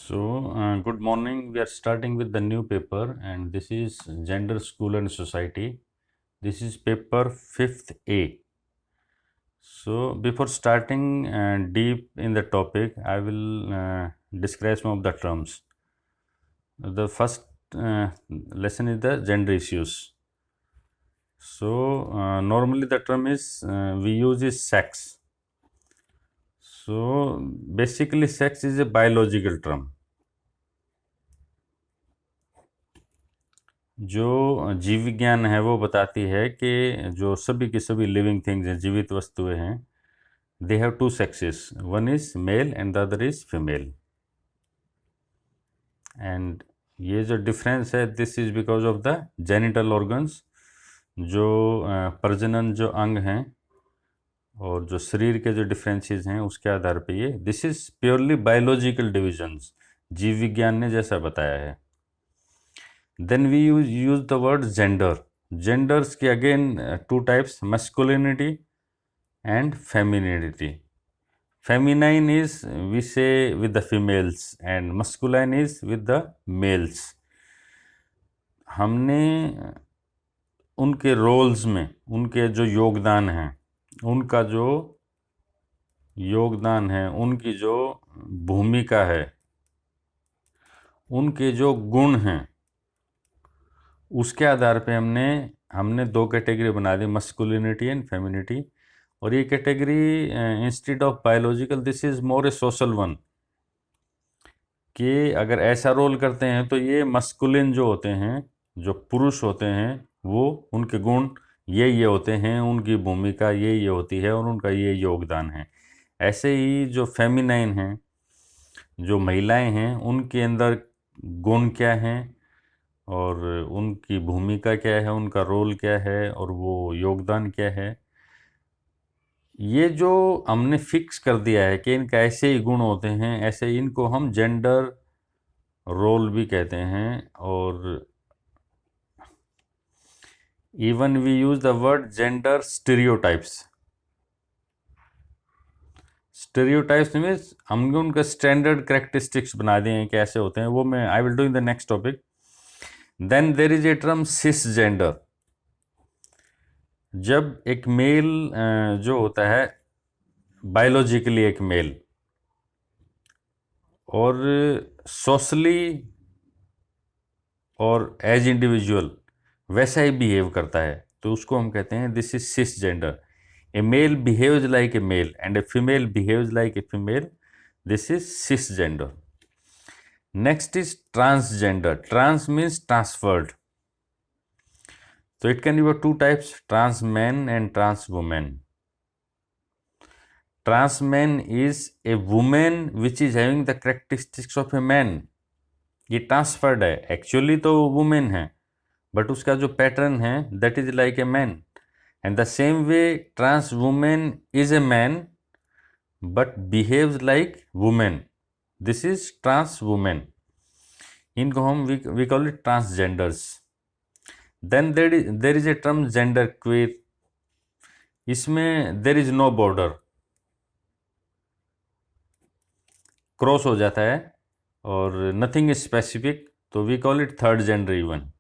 Good morning. We are starting with the new paper, and this is Gender, School and Society. This is paper 5th A. So, before starting deep in the topic, I will describe some of the terms. The first lesson is the gender issues. So, normally the term is we use is sex. So, basically, sex is a biological term. जो जीव विज्ञान है वो बताती है कि जो सभी के सभी लिविंग थिंग्स हैं, जीवित वस्तुएं हैं, they have two sexes, one is male and the other is female. And ये जो डिफरेंस है, this is because of the genital organs, जो प्रजनन जो अंग हैं और जो शरीर के जो डिफरेंसेस हैं उसके आधार पे ये, this is purely biological divisions, जीव विज्ञान ने जैसा बताया है। Then we use the word gender. Genders की again two types, masculinity and femininity. Feminine is we say with the females and masculine is with the males. हमने उनके roles में उनके जो योगदान हैं, उनका जो योगदान है, उनकी जो भूमिका है, उनके जो गुण हैं, उसके आधार पे हमने दो कैटेगरी बना दी, मस्कुलिनिटी एंड फेमिनिटी। और ये category instead of biological, this is more A social one, कि अगर ऐसा रोल करते हैं तो ये मस्कुलिन जो होते हैं, जो पुरुष होते हैं, वो उनके गुण ये होते हैं, उनकी भूमिका ये होती है और उनका ये योगदान है। ऐसे ही जो फेमिनाइन हैं, जो महिलाएं हैं, उनके अंदर गुण क्या हैं और उनकी भूमिका क्या है, उनका रोल क्या है और वो योगदान क्या है, ये जो हमने फिक्स कर दिया है कि इनका ऐसे ही गुण होते हैं, ऐसे इनको हम जेंडर रोल भी कहते हैं। और even we use the word gender stereotypes. Stereotypes means हमने उनका स्टैंडर्ड कैरेक्टरिस्टिक्स बना दिए हैं कि ऐसे होते हैं, वो मैं I will do in the next topic. Then there is a term cisgender. जब एक मेल जो होता है बायोलॉजिकली एक मेल और सोशली और एज इंडिविजुअल वैसा ही बिहेव करता है, तो उसको हम कहते हैं this is cisgender. A male behaves like a male and a female behaves like a female, this is cisgender. Next is transgender. Trans means transferred. So it can be two types, trans men and trans women. Trans man is a woman which is having the characteristics of a man. ये transferred है, actually तो women है but उसका जो pattern है that is like a man. And the same way trans women is a man but behaves like women, this is trans women. इनको हम we call it transgenders. Then there is a term gender queer. इसमें there is no border, cross हो जाता है और nothing is specific, तो we call it third gender even.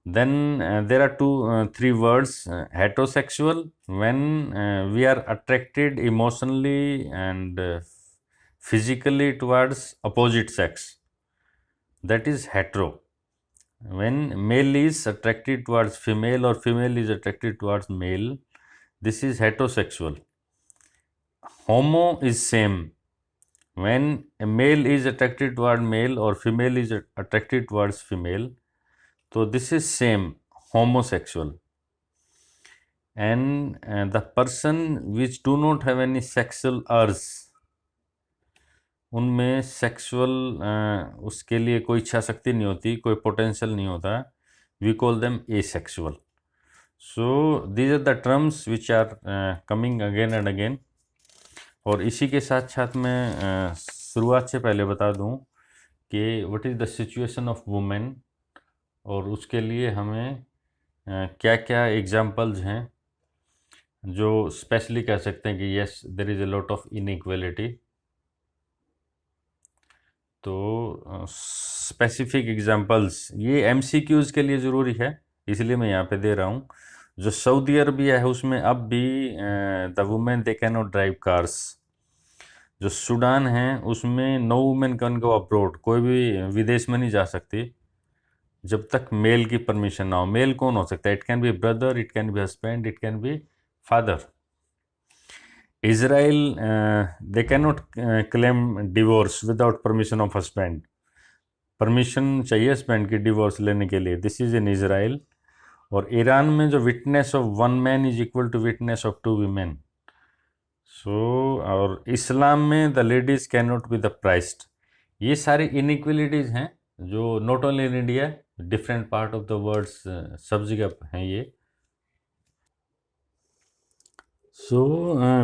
Then there are three words, heterosexual, when we are attracted emotionally and physically towards opposite sex, that is hetero. When male is attracted towards female or female is attracted towards male, this is heterosexual. Homo is same. When a male is attracted toward male or female is attracted towards female, so this is same, homosexual. And the person which do not have any sexual urge, उनमें sexual उसके लिए कोई इच्छा शक्ति नहीं होती, कोई potential नहीं होता, we call them asexual. So these are the terms which are coming again and again. और इसी के साथ साथ मैं शुरुआत से पहले बता दूं कि what is the situation of women, और उसके लिए हमें क्या क्या एग्जाम्पल्स हैं जो स्पेशली कह सकते हैं कि yes there is a lot of inequality. Specific examples, ये एमसीक्यूज के लिए ज़रूरी है, इसलिए मैं यहाँ पे दे रहा हूँ। जो सऊदी अरबिया है उसमें अब भी the women they can not drive cars. जो सूडान है उसमें no women can go abroad, कोई भी विदेश में नहीं जा सकती जब तक मेल की परमिशन ना हो। मेल कौन हो सकता है? It can be brother, it can be husband, it can be father. Israel they can not claim divorce without permission of husband, permission चाहिए हस्बैंड की डिवोर्स लेने के लिए। This is in Israel. और ईरान में जो witness of one man is equal to witness of two women. So और इस्लाम में the ladies can not be deprived. ये सारी इनइक्वलिटीज़ हैं जो not only in India, different part of the worlds सब जगह हैं ये। सो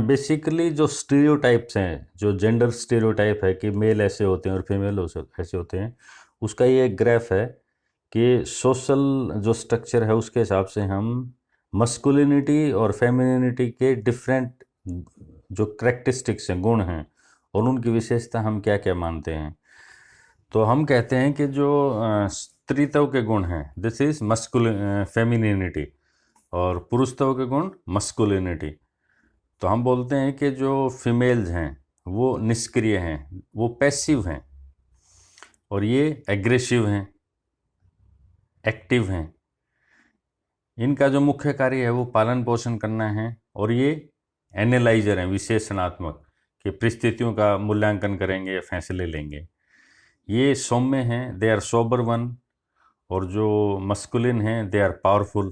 बेसिकली जो स्टीरियोटाइप्स हैं, जो जेंडर स्टीरियोटाइप है कि मेल ऐसे होते हैं और फीमेल ऐसे होते हैं, उसका ये एक ग्राफ है कि सोशल जो स्ट्रक्चर है उसके हिसाब से हम मस्कुलिनिटी और फेमिनिटी के डिफरेंट जो करेक्टरिस्टिक्स हैं, गुण हैं, और उनकी विशेषता हम क्या क्या मानते हैं। तो हम कहते हैं कि जो स्त्रीत्व के गुण हैं, दिस इज फेमिनिटी, और पुरुषत्व के गुण मस्कुलिनिटी। तो हम बोलते हैं कि जो फीमेल्स हैं वो निष्क्रिय हैं, वो पैसिव हैं, और ये एग्रेसिव हैं, एक्टिव हैं। इनका जो मुख्य कार्य है वो पालन पोषण करना है, और ये एनालाइजर हैं, विश्लेषणात्मक, कि परिस्थितियों का मूल्यांकन करेंगे या फैसले लेंगे। ये सौम्य हैं, दे आर सोबर वन, और जो मस्कुलिन हैं दे आर पावरफुल।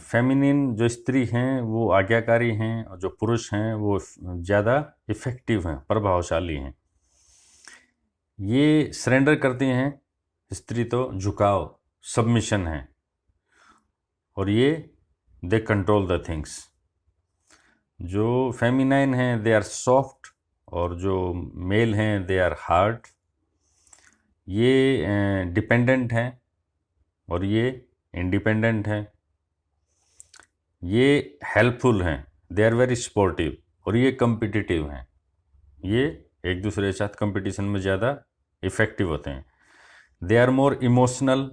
फेमिनिन जो स्त्री हैं वो आज्ञाकारी हैं, और जो पुरुष हैं वो ज़्यादा इफ़ेक्टिव हैं, प्रभावशाली हैं। ये सरेंडर करती हैं, स्त्री तो झुकाव, सबमिशन है, और ये दे कंट्रोल द थिंग्स। जो फेमिनाइन हैं दे आर सॉफ्ट, और जो मेल हैं दे आर हार्ड। ये डिपेंडेंट हैं और ये इंडिपेंडेंट हैं। ये हेल्पफुल हैं, दे आर वेरी स्पोर्टिव, और ये कम्पिटिटिव हैं। ये एक दूसरे के साथ कंपटीशन में ज़्यादा इफ़ेक्टिव होते हैं। They are more emotional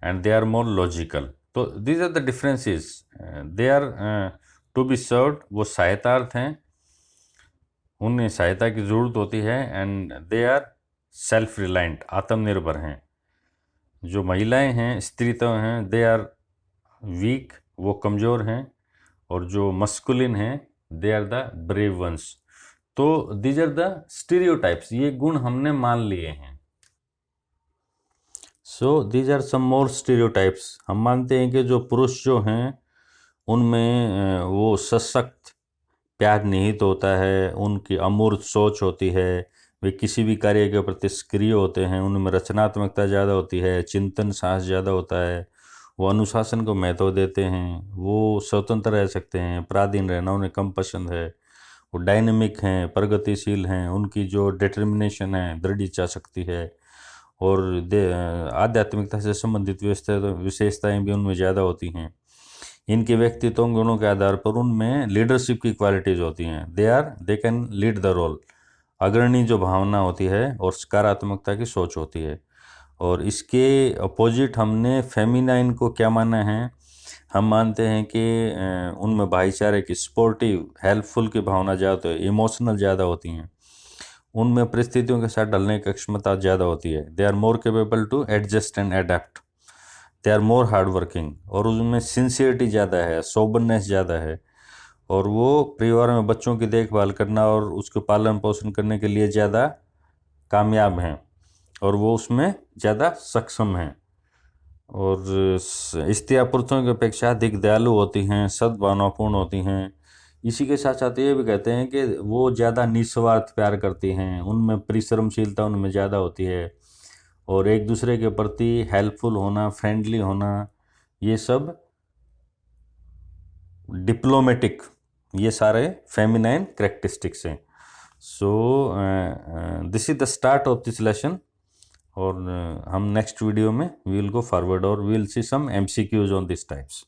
and they are more logical. तो these are the differences. They are to be served, वो सहायतार्थ हैं, उन्हें सहायता की ज़रूरत होती है। And they are self reliant, आत्मनिर्भर हैं। जो महिलाएं हैं, स्त्रीत्व हैं, दे आर वीक, वो कमज़ोर हैं, और जो मस्कुलिन हैं they are the brave ones. तो दीज आर द स्टीरियोटाइप्स, ये गुण हमने मान लिए हैं। So these are some more stereotypes. हम मानते हैं कि जो पुरुष जो हैं उनमें वो सशक्त, प्यार निहित होता है, उनकी अमूर्त सोच होती है, वे किसी भी कार्य के प्रति सक्रिय होते हैं, उनमें रचनात्मकता ज़्यादा होती है, चिंतन साहस ज़्यादा होता है, वो अनुशासन को महत्व देते हैं, वो स्वतंत्र रह सकते हैं, पराधीन रहना उन्हें कम पसंद है, वो डायनेमिक हैं, प्रगतिशील हैं, उनकी जो डिटर्मिनेशन है, दृढ़ इच्छा शक्ति है, और आध्यात्मिकता से संबंधित विशेषताएं भी उनमें ज़्यादा होती हैं। इनके व्यक्तित्व गुणों के आधार पर उनमें लीडरशिप की क्वालिटीज़ होती हैं। They can lead the role, अग्रणी जो भावना होती है और सकारात्मकता की सोच होती है। और इसके अपोजिट हमने फेमिनाइन को क्या माना है? हम मानते हैं कि उनमें भाईचारे की, स्पोर्टिव, हेल्पफुल की भावना ज़्यादा है, इमोशनल ज़्यादा होती हैं, उनमें परिस्थितियों के साथ ढलने की क्षमता ज़्यादा होती है। They are more capable to adjust and adapt. They are more hard working, और उनमें सिंसियरिटी ज़्यादा है, सोबरनेस ज़्यादा है, और वो परिवार में बच्चों की देखभाल करना और उसके पालन पोषण करने के लिए ज़्यादा कामयाब हैं, और वो उसमें ज़्यादा सक्षम हैं। और स्त्रियाँ पुरुषों की अपेक्षा अधिक दयालु होती हैं, सद्भावनापूर्ण होती हैं। इसी के साथ साथ ये भी कहते हैं कि वो ज़्यादा निस्वार्थ प्यार करती हैं, उनमें परिश्रमशीलता उनमें ज़्यादा होती है, और एक दूसरे के प्रति हेल्पफुल होना, फ्रेंडली होना, ये सब डिप्लोमेटिक, ये सारे फेमिनाइन करेक्टरिस्टिक्स हैं। So this is the start of this lesson, और हम नेक्स्ट वीडियो में वी विल गो फॉरवर्ड और we will see some MCQs on this types.